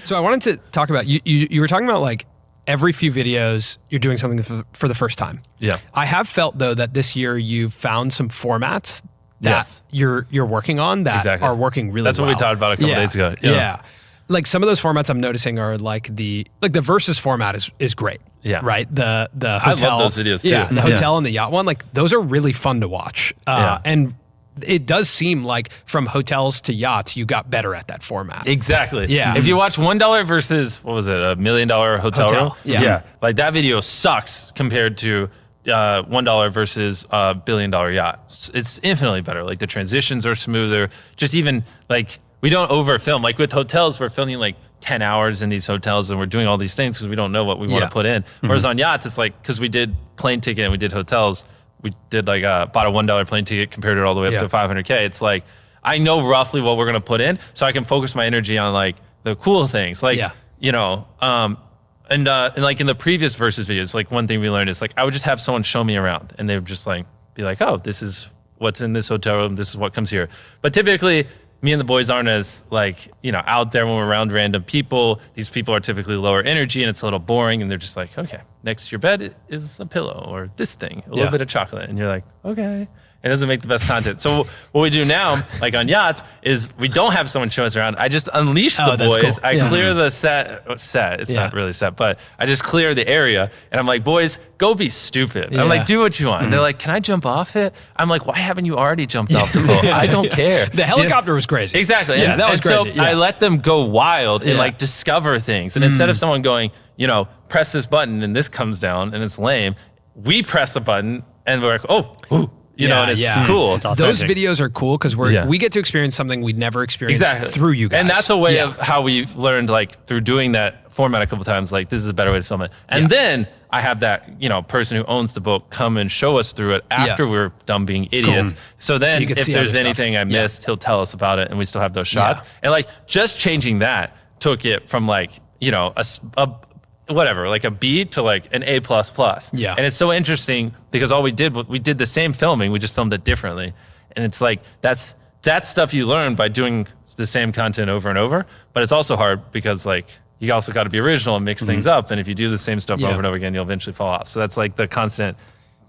So I wanted to talk about, you were talking about like every few videos, you're doing something for the first time. Yeah. I have felt though that this year you've found some formats that you're working on that are working really well. That's what we talked about a couple days ago. Yeah. Like some of those formats I'm noticing are like the versus format is great. Yeah. Right. The hotel. I love those videos too. Yeah. The hotel and the yacht one, like those are really fun to watch. And it does seem like from hotels to yachts, you got better at that format. Exactly. Yeah. If you watch $1 versus, what was it, $1 million hotel room? Yeah. Like that video sucks compared to $1 versus a $1 billion yacht. It's infinitely better. Like the transitions are smoother. Just even like we don't over film. Like with hotels, we're filming like 10 hours in these hotels and we're doing all these things because we don't know what we want to put in. Whereas on yachts, it's like, because we did plane ticket and we did hotels, we did like bought a $1 plane ticket, compared it all the way up to 500K. It's like, I know roughly what we're going to put in, so I can focus my energy on like the cool things. Like, you know, and like in the previous versus videos, like one thing we learned is like, I would just have someone show me around and they would just like, be like, oh, this is what's in this hotel room. This is what comes here. But typically me and the boys aren't as like, you know, out there when we're around random people. These people are typically lower energy and it's a little boring and they're just like, okay, next to your bed is a pillow or this thing, a little bit of chocolate. And you're like, okay. It doesn't make the best content. So what we do now, like on yachts, is we don't have someone show us around. I just unleash the boys. Cool. I clear the set. It's not really set, but I just clear the area. And I'm like, boys, go be stupid. I'm like, do what you want. They're like, can I jump off it? I'm like, why haven't you already jumped off the boat? I don't care. The helicopter was crazy. Exactly. Yeah, that was crazy. So I let them go wild and like discover things. And instead of someone going, you know, press this button and this comes down and it's lame, we press a button and we're like, oh, ooh. You know, and it's cool. It's those videos are cool because we get to experience something we'd never experienced through you guys. And that's a way of how we've learned, like through doing that format a couple times, like this is a better way to film it. And then I have that, you know, person who owns the boat come and show us through it after we're done being idiots. Cool. So then if there's anything I missed, he'll tell us about it and we still have those shots. And like just changing that took it from like, you know, whatever, like a B to like an A++. Yeah. And it's so interesting because all we did the same filming, we just filmed it differently. And it's like, that's stuff you learn by doing the same content over and over. But it's also hard because like, you also got to be original and mix things up. And if you do the same stuff over and over again, you'll eventually fall off. So that's like the constant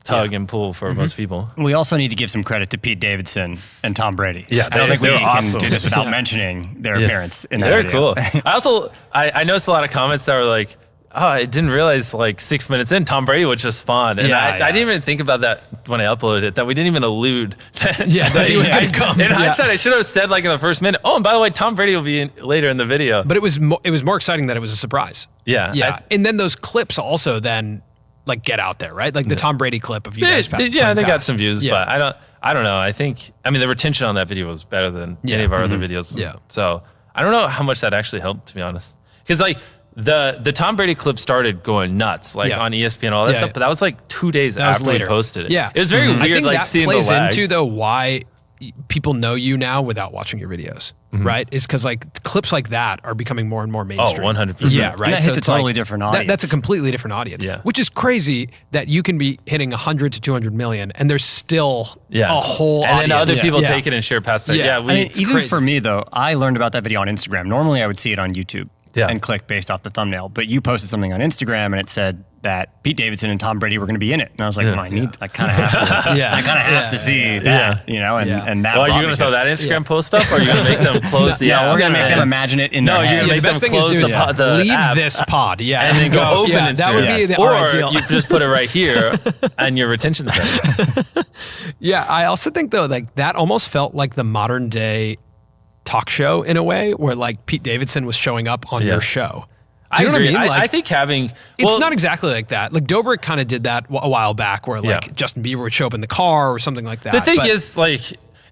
tug and pull for most people. We also need to give some credit to Pete Davidson and Tom Brady. Yeah, I don't think we can do this without mentioning their appearance in that video. They're cool. I noticed a lot of comments that were like, oh, I didn't realize like 6 minutes in, Tom Brady would just spawn. And I didn't even think about that when I uploaded it, that we didn't even allude that, that he was going to come. In hindsight, I should have said like in the first minute, oh, and by the way, Tom Brady will be later in the video. But it was more exciting that it was a surprise. Yeah. And then those clips also then like get out there, right? Like the Tom Brady clip of you guys. They got some views, but I don't know. I mean, the retention on that video was better than any of our other videos. Yeah. So I don't know how much that actually helped, to be honest. Because like, the Tom Brady clip started going nuts, like on ESPN and all that stuff, but that was like 2 days after we posted it. Yeah. It was very weird, I think like that seeing plays the lag. into though why people know you now without watching your videos, right? Is because like clips like that are becoming more and more mainstream. Oh, 100%. Yeah, right. And that hits a totally different audience. That's a completely different audience, which is crazy that you can be hitting 100 to 200 million and there's still a whole audience. And then other people take it and share past it. I mean, even crazy. For me though, I learned about that video on Instagram. Normally I would see it on YouTube. And click based off the thumbnail. But you posted something on Instagram and it said that Pete Davidson and Tom Brady were going to be in it. And I was like, I kind of have to. I kind of have to see that, you know, and that. Well, are you going to throw that Instagram post up or are you going to make them close the app? We're going to make them imagine it in their head. You're going to make them close the leave app. this pod. And then go open Instagram. That would be the ideal. Or you just put it right here and your retention's better. Yeah, I also think though, like that almost felt like the modern day talk show in a way where like Pete Davidson was showing up on your show. Do you know what I mean? I think having... It's not exactly like that. Like Dobrik kind of did that a while back where like Justin Bieber would show up in the car or something like that. The thing is like,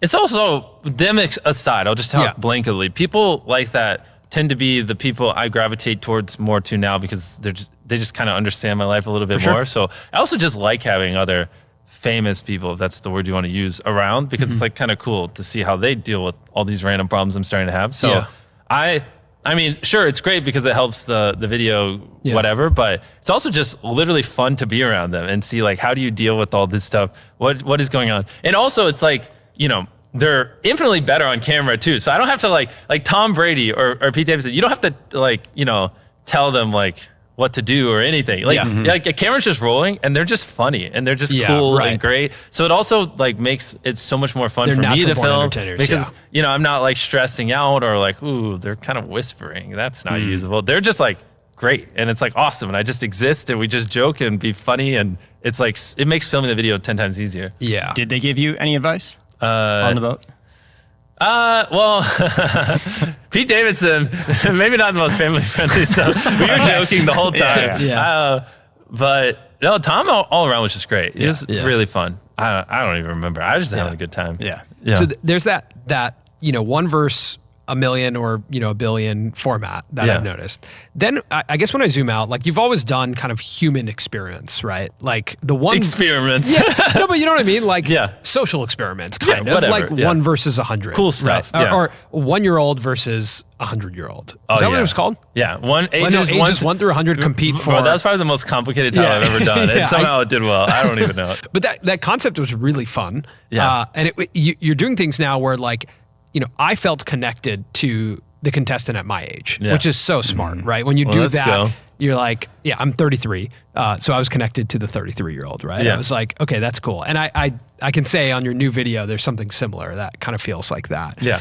it's also them aside, I'll just talk blanketly. People like that tend to be the people I gravitate towards more to now because they just kind of understand my life a little bit more. So I also just like having other famous people, if that's the word you want to use, around because it's like kind of cool to see how they deal with all these random problems I'm starting to have. So I mean, sure, it's great because it helps the video, whatever, but it's also just literally fun to be around them and see like, how do you deal with all this stuff? What is going on? And also it's like, you know, they're infinitely better on camera too. So I don't have to like Tom Brady or Pete Davidson. You don't have to like, you know, tell them like what to do or anything. Like, like a camera's just rolling and they're just funny and they're just cool and great. So it also like makes it so much more fun for me to film because, you know, I'm not like stressing out or like, ooh, they're kind of whispering. That's not usable. They're just like great. And it's like awesome. And I just exist and we just joke and be funny. And it's like, it makes filming the video 10 times easier. Yeah. Did they give you any advice on the boat? Well, Pete Davidson, maybe not the most family friendly stuff. We were joking the whole time. But no, Tom all around was just great. It was really fun. I don't even remember. I was just having a good time. Yeah. So there's that, you know, 1 verse a million or, you know, a billion format that I've noticed. Then I guess when I zoom out, like you've always done kind of human experiments, right? Like the one experiments. No, but you know what I mean? Like social experiments kind of whatever, like 1 versus 100. Cool stuff. Right? Or 1-year-old versus 100-year-old. Is that what it was called? Yeah. Ages 1 through 100 compete for. Bro, that was probably the most complicated time I've ever done. And somehow it did well. I don't even know. But that concept was really fun. Yeah. And you're doing things now where like, you know, I felt connected to the contestant at my age, which is so smart, right? When you do that, you're like, I'm 33. So I was connected to the 33-year-old, right? I was like, okay, that's cool. And I can say on your new video, there's something similar that kind of feels like that. Yeah.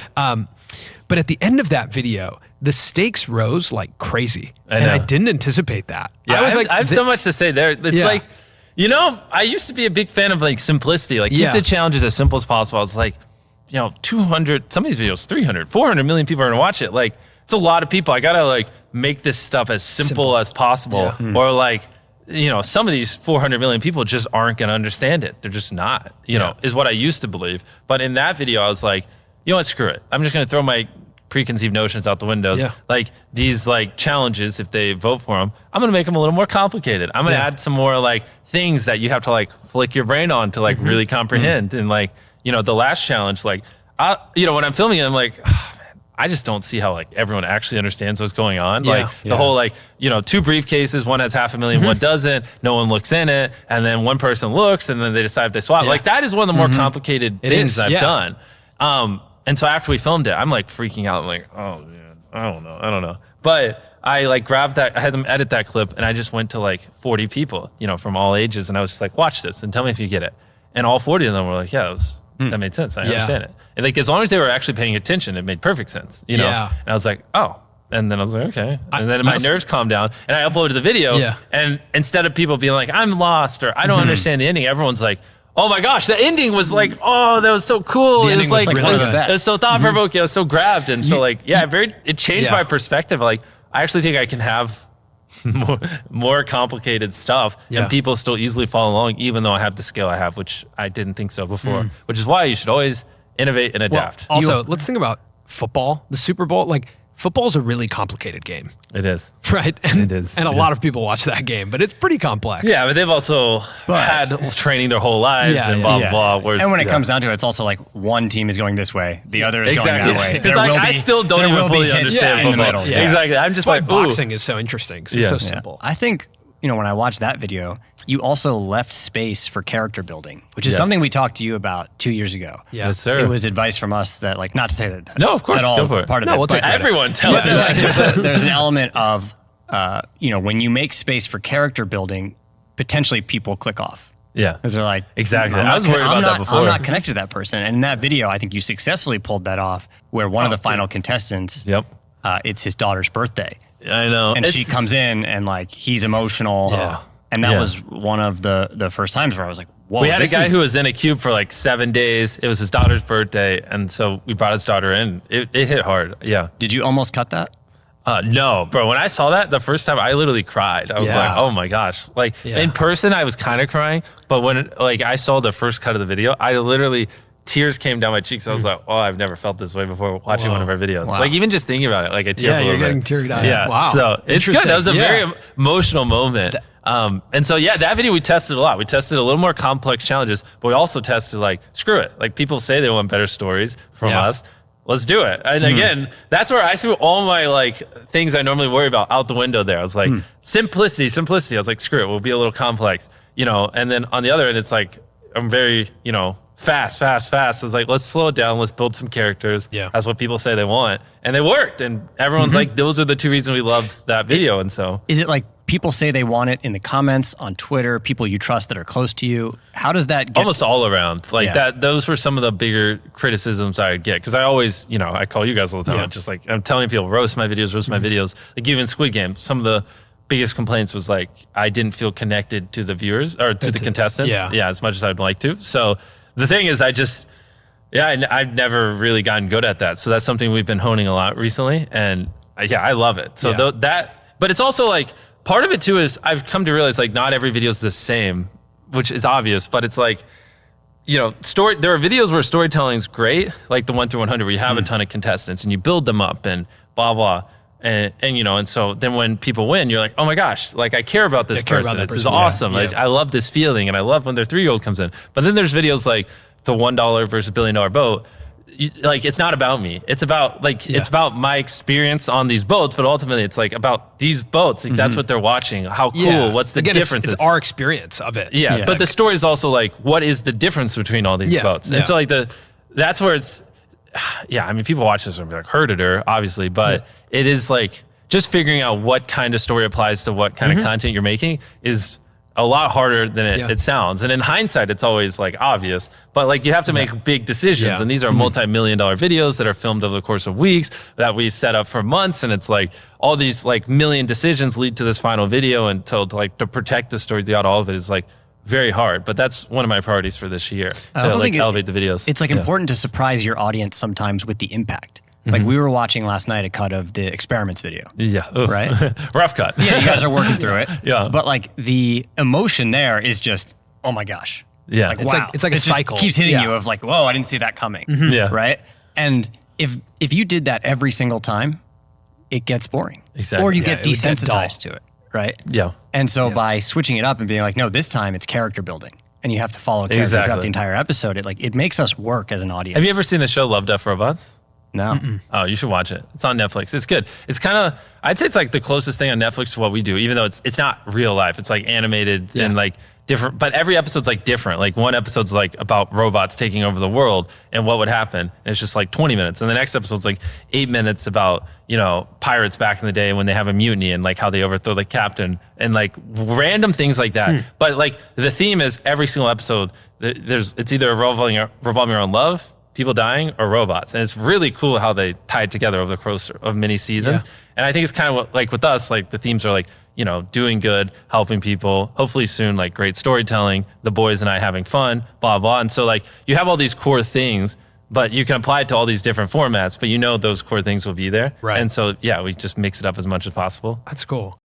But at the end of that video, the stakes rose like crazy. And I didn't anticipate that. Yeah, I have so much to say there. It's like, you know, I used to be a big fan of like simplicity, like keep the challenges as simple as possible. I was like, you know, 200, some of these videos, 300, 400 million people are gonna watch it. Like, it's a lot of people. I gotta like make this stuff as simple as possible. Or like, you know, some of these 400 million people just aren't gonna understand it. They're just not, you know, is what I used to believe. But in that video, I was like, you know what, screw it. I'm just gonna throw my preconceived notions out the windows. Like these like challenges, if they vote for them, I'm gonna make them a little more complicated. I'm gonna add some more like things that you have to like flick your brain on to like really comprehend. And like, you know, the last challenge, like, you know, when I'm filming it, I'm like, oh, man, I just don't see how like everyone actually understands what's going on. Like the whole like, you know, 2 briefcases, one has 500,000, one doesn't, no one looks in it. And then one person looks and then they decide if they swap. Like that is one of the more complicated things I've done. And so after we filmed it, I'm like freaking out. I'm like, oh man, I don't know. But I like grabbed that, I had them edit that clip and I just went to like 40 people, you know, from all ages. And I was just like, watch this and tell me if you get it. And all 40 of them were like, yeah, that made sense. I understand it. And like, as long as they were actually paying attention, it made perfect sense, you know? And I was like, oh. And then I was like, okay. And then my nerves calmed down and I uploaded the video. And instead of people being like, I'm lost or I don't understand the ending, everyone's like, oh my gosh, the ending was like, oh, that was so cool. It was like really the best. It was so thought provoking. I was so grabbed. And so like, it changed my perspective. Like, I actually think I can have more complicated stuff and people still easily follow along, even though I have the skill I have, which I didn't think so before, which is why you should always innovate and adapt. Well, also, let's think about football, the Super Bowl. Like, football's a really complicated game. It is. Right? And it is. And a lot of people watch that game, but it's pretty complex. Yeah, but they've also had training their whole lives and blah, blah, blah. And when it comes down to it, it's also like one team is going this way, the other is going that way. Because like, I still don't even fully understand football. Exactly. I'm just like, boxing is so interesting because it's so simple. I think, you know, when I watched that video, you also left space for character building, which is something we talked to you about 2 years ago. Yes, sir. It was advice from us that, like, not to say that that's no, of course, at all go for it. part of no, it. We'll take everyone tells you that. There's an element of, you know, when you make space for character building, potentially people click off. Yeah. Because they're like, exactly. I was worried about that before. I'm not connected to that person. And in that video, I think you successfully pulled that off, where one of the final contestants, it's his daughter's birthday. I know. And she comes in and like, he's emotional. Yeah. And that was one of the first times where I was like, whoa. We had a guy who was in a cube for like 7 days. It was his daughter's birthday. And so we brought his daughter in. It hit hard. Yeah. Did you almost cut that? No, bro. When I saw that the first time, I literally cried. I was like, oh my gosh. Like in person, I was kind of crying. But when like I saw the first cut of the video, I literally, tears came down my cheeks. I was like, oh, I've never felt this way before watching one of our videos. Like even just thinking about it, like I tear up a little bit. Getting teary eyed. Yeah. Wow. So it's good. That was a very emotional moment. And so, that video we tested a lot. We tested a little more complex challenges, but we also tested like, screw it. Like people say they want better stories from us. Let's do it. And again, that's where I threw all my like things I normally worry about out the window there. I was like, simplicity. I was like, screw it. We'll be a little complex, you know? And then on the other end, it's like, I'm very, you know, fast. I was like, let's slow it down. Let's build some characters. Yeah. That's what people say they want. And they worked. And everyone's like, those are the 2 reasons we love that video. And so. Is it like people say they want it in the comments on Twitter, people you trust that are close to you? How does that get? Almost all around. Like that, those were some of the bigger criticisms I would get. Because I always, I call you guys all the time. I'm just like, I'm telling people, roast my videos. Like even Squid Game, some of the biggest complaints was like, I didn't feel connected to the viewers or to the contestants. Yeah, as much as I'd like to. So the thing is, I've never really gotten good at that. So that's something we've been honing a lot recently. And I love it. So but it's also like, part of it too is I've come to realize like not every video is the same, which is obvious, but it's like, there are videos where storytelling is great, like the 1 through 100 where you have a ton of contestants and you build them up and blah, blah. And so then when people win, you're like, oh my gosh, like I care about this person. This is awesome. Yeah. I love this feeling. And I love when their 3-year-old comes in. But then there's videos like the $1 versus $1 billion boat. Like it's not about me. It's about it's about my experience on these boats, but ultimately it's like about these boats. Like that's what they're watching. How cool? What's the difference? It's our experience of it. Yeah. But the story is also like, what is the difference between all these boats? And so like that's where it's, I mean, people watch this and be like, heard it or obviously, but it is like just figuring out what kind of story applies to what kind of content you're making is a lot harder than it sounds. And in hindsight, it's always like obvious, but like you have to make big decisions. And these are multi-million-dollar videos that are filmed over the course of weeks that we set up for months. And it's like all these like million decisions lead to this final video, and to protect the story throughout all of it is like very hard. But that's one of my priorities for this year. I also think elevate the videos. It's like important to surprise your audience sometimes with the impact. Like we were watching last night a cut of the experiments video. Yeah. Right? Rough cut. Yeah, you guys are working through it. But like the emotion there is just, oh my gosh. Yeah. Like, it's wow. It's like a cycle. Just keeps hitting you of like, whoa, I didn't see that coming. Yeah. Right? And if you did that every single time, it gets boring. Exactly. Or you get desensitized to it. Right? Yeah. And so by switching it up and being like, no, this time it's character building, and you have to follow characters throughout the entire episode, it makes us work as an audience. Have you ever seen the show Love, Death, Robots? No. Oh, you should watch it. It's on Netflix. It's good. It's kind of, I'd say it's like the closest thing on Netflix to what we do, even though it's not real life. It's like animated and like different, but every episode's like different. Like one episode's like about robots taking over the world and what would happen. And it's just like 20 minutes. And the next episode's like 8 minutes about, pirates back in the day when they have a mutiny and like how they overthrow the captain and like random things like that. But like the theme is every single episode, it's either revolving around love, people dying, or robots. And it's really cool how they tie it together over the course of many seasons. And I think it's kind of what, like with us, like the themes are like, doing good, helping people, hopefully soon, like great storytelling, the boys and I having fun, blah, blah. And so like you have all these core things, but you can apply it to all these different formats, but those core things will be there. Right. And so, we just mix it up as much as possible. That's cool.